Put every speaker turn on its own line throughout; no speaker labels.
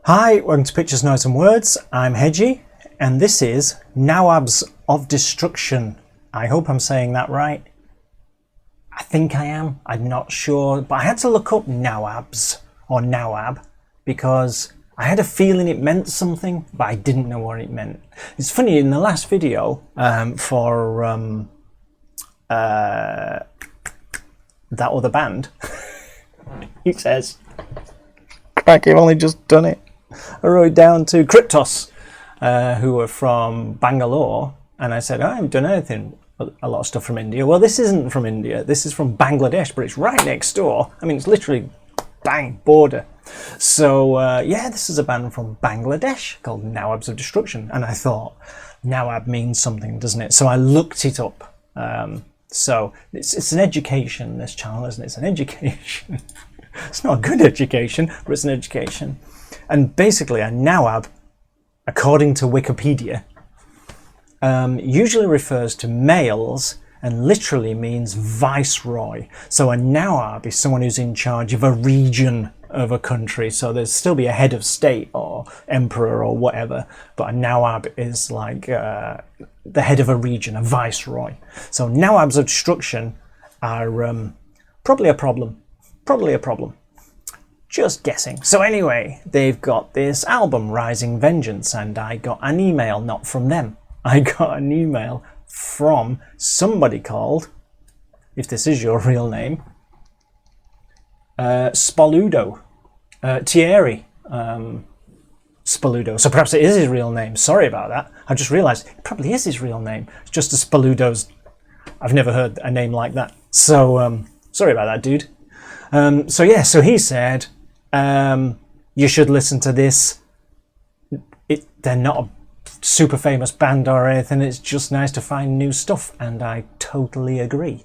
Hi, welcome to Pictures, Noise and Words. I'm Hedgy, and this is Nawabs of Destruction. I hope I'm saying that right. I think I am. I'm not sure, but I had to look up Nawabs, or Nawab, because I had a feeling it meant something, but I didn't know what it meant. It's funny, in the last video for that other band, he says, "Crack, you've only just done it." I wrote it down to Kryptos, who were from Bangalore, and I said, I haven't done anything, a lot of stuff from India. Well, this isn't from India, this is from Bangladesh, but it's right next door. I mean, it's literally bang, border. So, yeah, this is a band from Bangladesh called Nawabs of Destruction, and I thought, Nawab means something, doesn't it? So I looked it up. So it's an education, this channel, isn't it? It's an education. It's not a good education, but it's an education. And basically, a Nawab, according to Wikipedia, usually refers to males and literally means viceroy. So a Nawab is someone who's in charge of a region of a country. So there'd still be a head of state or emperor or whatever, but a Nawab is like the head of a region, a viceroy. So Nawabs of Destruction are probably a problem. Probably a problem. Just guessing. So anyway, they've got this album, Rising Vengeance, and I got an email, not from them. I got an email from somebody called, if this is your real name, Spoludo. Thierry Spoludo. So perhaps it is his real name. Sorry about that. I just realised it probably is his real name. It's just a Spoludo's. I've never heard a name like that. So sorry about that, dude. So yeah, so he said, you should listen to this. They're not a super famous band or anything. It's just nice to find new stuff, and I totally agree.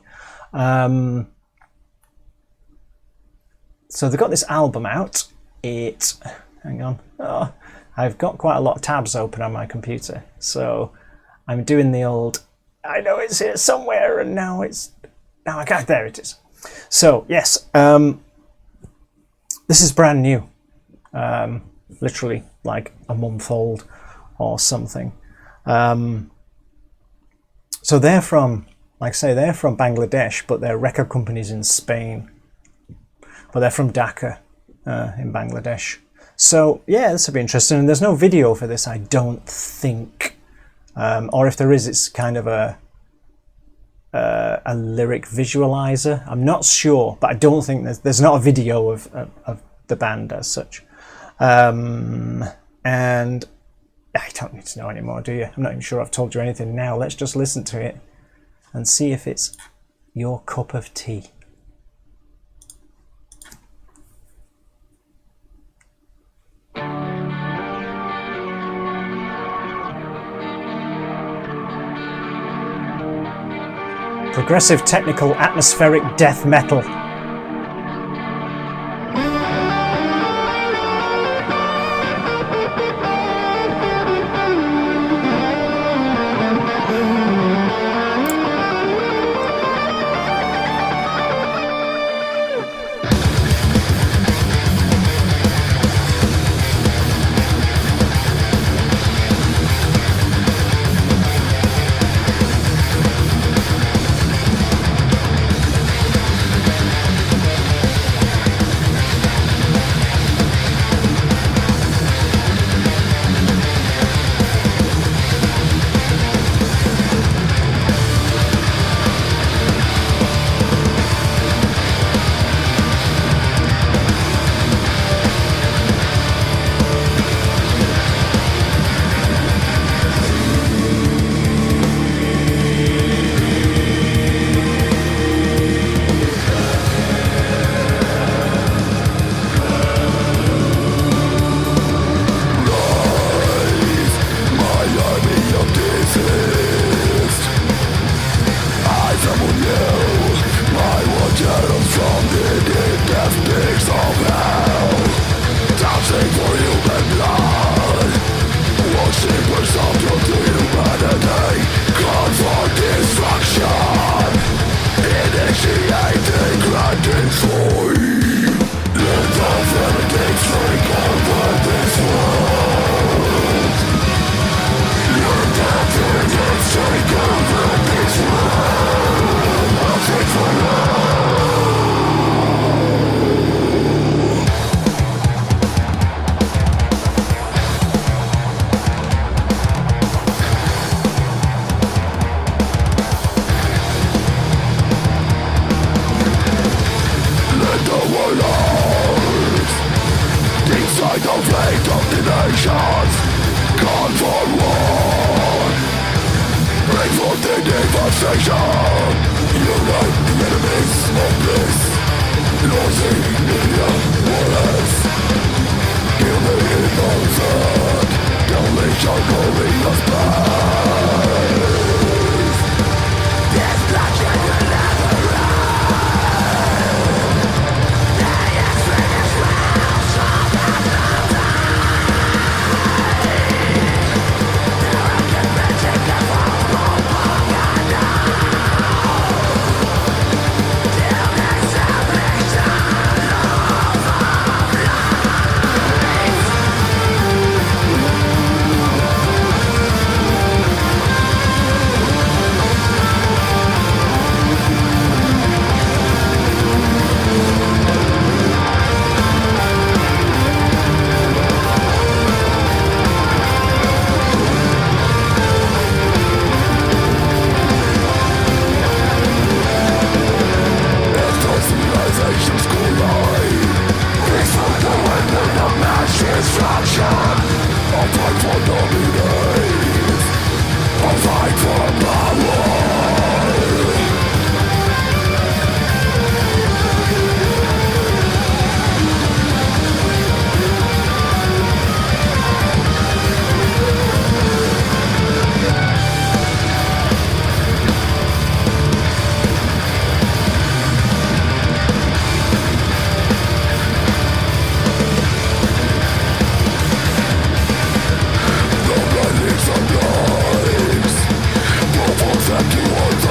So they've got this album out. Hang on. Oh, I've got quite a lot of tabs open on my computer, so I'm doing the old. I know it's here somewhere, and now I got there. It is. So yes, this is brand new, literally like a month old or something. So they're from, like I say, they're from Bangladesh, but their record company's in Spain. But they're from Dhaka in Bangladesh. So yeah, this will be interesting. And there's no video for this, I don't think. Or if there is, it's kind of a lyric visualizer. I'm not sure, but I don't think there's not a video of the band as such. And I don't need to know anymore, do you? I'm not even sure I've told you anything now. Let's just listen to it and see if it's your cup of tea. Progressive technical atmospheric death metal.
nations gone for war. Bring forth the devastation. Unite the enemies of bliss. Losing media warlords. Kill the innocent. Only shall glory us by. This bloodshed will never end. The extremists will stop at no time. Their arithmetic and propaganda. Till the salvation of life. Civilizations collide. Peaceful war and the mass destruction. I'll fight for dominance. I'll fight for power.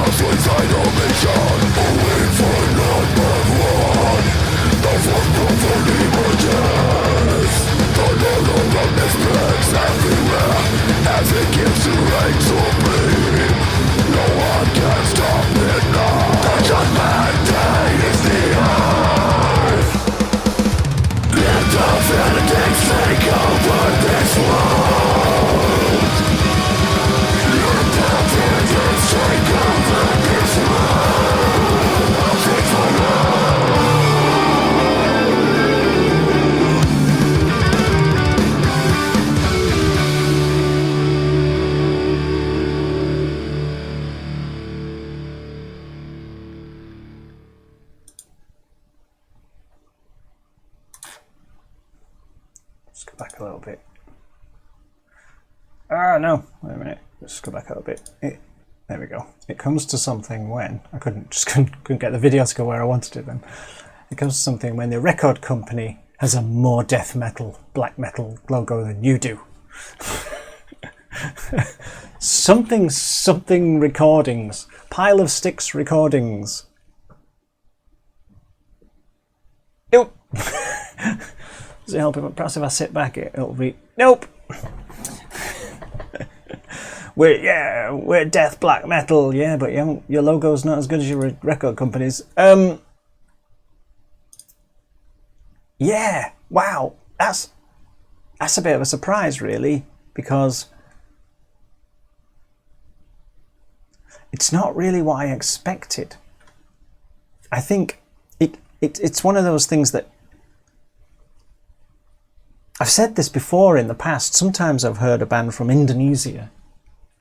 Suicidal mission, only for number one. The force from images. The Lord of darkness spreads everywhere as it gives to reign supreme. No one can stop it now. The judgment day is near. Let the fanatics take over this world. Let the fanatics take over this world. I'll take for
Let's go back a little bit. No, wait a minute. Let's go back a little bit. There we go. It comes to something when I couldn't get the video to go where I wanted it. Then it comes to something when the record company has a more death metal, black metal logo than you do. something recordings, pile of sticks recordings. Nope. Does it help if perhaps if I sit back it'll be nope. We're death black metal, yeah, but your logo's not as good as your record company's. Yeah, wow, that's a bit of a surprise, really, because it's not really what I expected. I think it's one of those things that I've said this before in the past. Sometimes I've heard a band from Indonesia.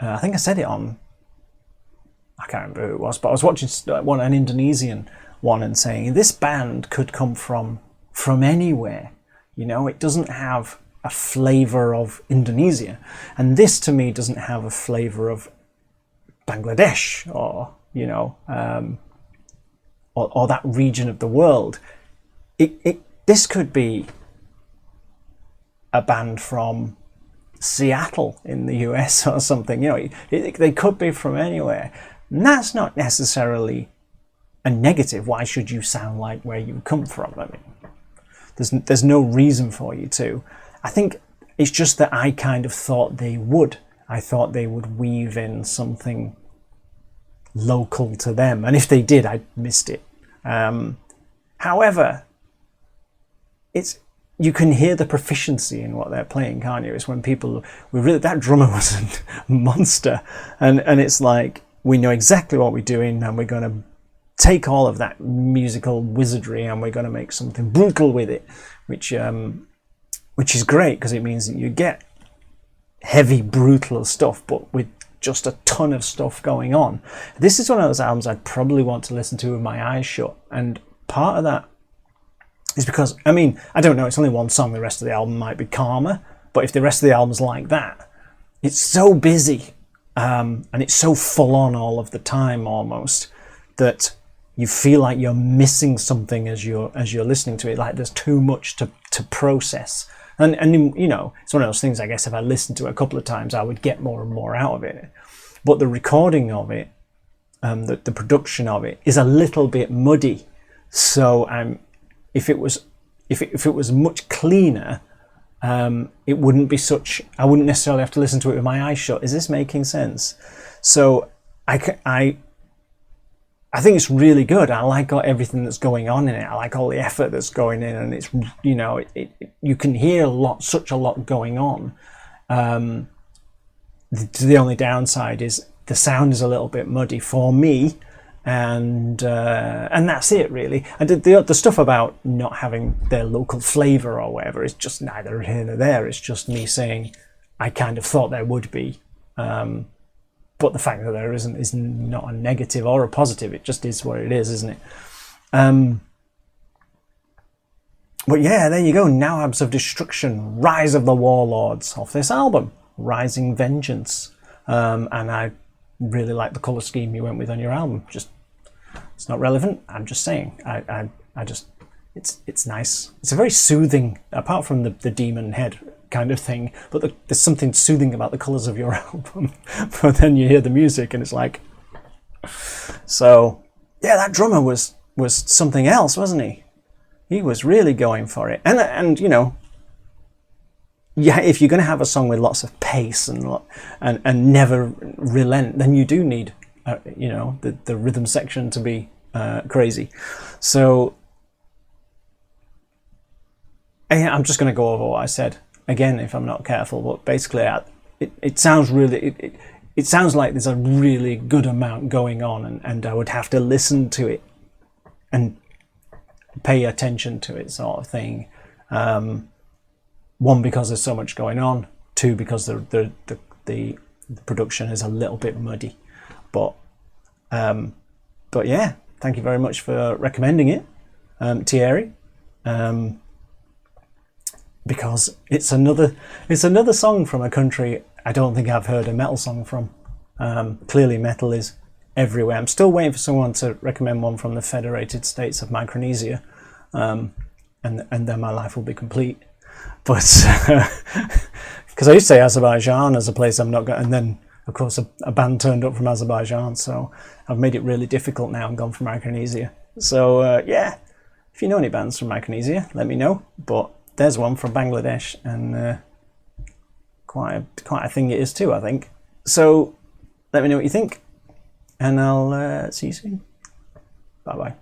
I think I said it on, I can't remember who it was, but I was watching an Indonesian one and saying this band could come from anywhere. You know, it doesn't have a flavour of Indonesia. And this to me doesn't have a flavour of Bangladesh or, you know, or that region of the world. This could be a band from Seattle in the US or something. You know, they could be from anywhere. And that's not necessarily a negative. Why should you sound like where you come from? I mean, there's no reason for you to. I think it's just that I kind of thought they would. I thought they would weave in something local to them, and if they did, I missed it. However, you can hear the proficiency in what they're playing, can't you? It's when that drummer was a monster, and it's like we know exactly what we're doing, and we're going to take all of that musical wizardry and we're going to make something brutal with it, which which is great because it means that you get heavy, brutal stuff, but with just a ton of stuff going on. This is one of those albums I'd probably want to listen to with my eyes shut, and part of that is because, I mean, I don't know, it's only one song, the rest of the album might be calmer, but if the rest of the album's like that, it's so busy, and it's so full on all of the time almost, that you feel like you're missing something as you're listening to it, like there's too much to process. And you know, it's one of those things, I guess, if I listened to it a couple of times, I would get more and more out of it. But the recording of it, the production of it is a little bit muddy. So if it was much cleaner, it wouldn't be such, I wouldn't necessarily have to listen to it with my eyes shut. Is this making sense? So I think it's really good. I like everything that's going on in it. I like all the effort that's going in, and it's, you know, you can hear such a lot going on. The only downside is the sound is a little bit muddy for me, and that's it really. And the stuff about not having their local flavour or whatever is just neither here nor there. It's just me saying I kind of thought there would be. But the fact that there isn't is not a negative or a positive. It just is what it is, isn't it? But yeah, there you go. Nawabs of Destruction, Rise of the Warlords, off this album, Rising Vengeance. And I really like the colour scheme you went with on your album. Just, it's not relevant. I'm just saying. I just, it's nice. It's a very soothing, apart from the demon head kind of thing, but there's something soothing about the colours of your album. But then you hear the music and it's like, so yeah, that drummer was something else, wasn't he? He was really going for it. And you know, yeah, if you're going to have a song with lots of pace and never relent, then you do need you know, the rhythm section to be crazy. So I'm just going to go over what I said again if I'm not careful, but basically it sounds really, it sounds like there's a really good amount going on, and I would have to listen to it and pay attention to it, sort of thing. One, because there's so much going on. Two, because the production is a little bit muddy. But yeah, thank you very much for recommending it, Thierry. Because it's another song from a country I don't think I've heard a metal song from. Clearly metal is everywhere. I'm still waiting for someone to recommend one from the Federated States of Micronesia, and then my life will be complete. But because I used to say Azerbaijan as a place I'm not going, and then of course a band turned up from Azerbaijan, so I've made it really difficult now and gone for Micronesia. So yeah, if you know any bands from Micronesia, let me know. But there's one from Bangladesh, and quite a thing it is too, I think. So let me know what you think, and I'll see you soon. Bye bye.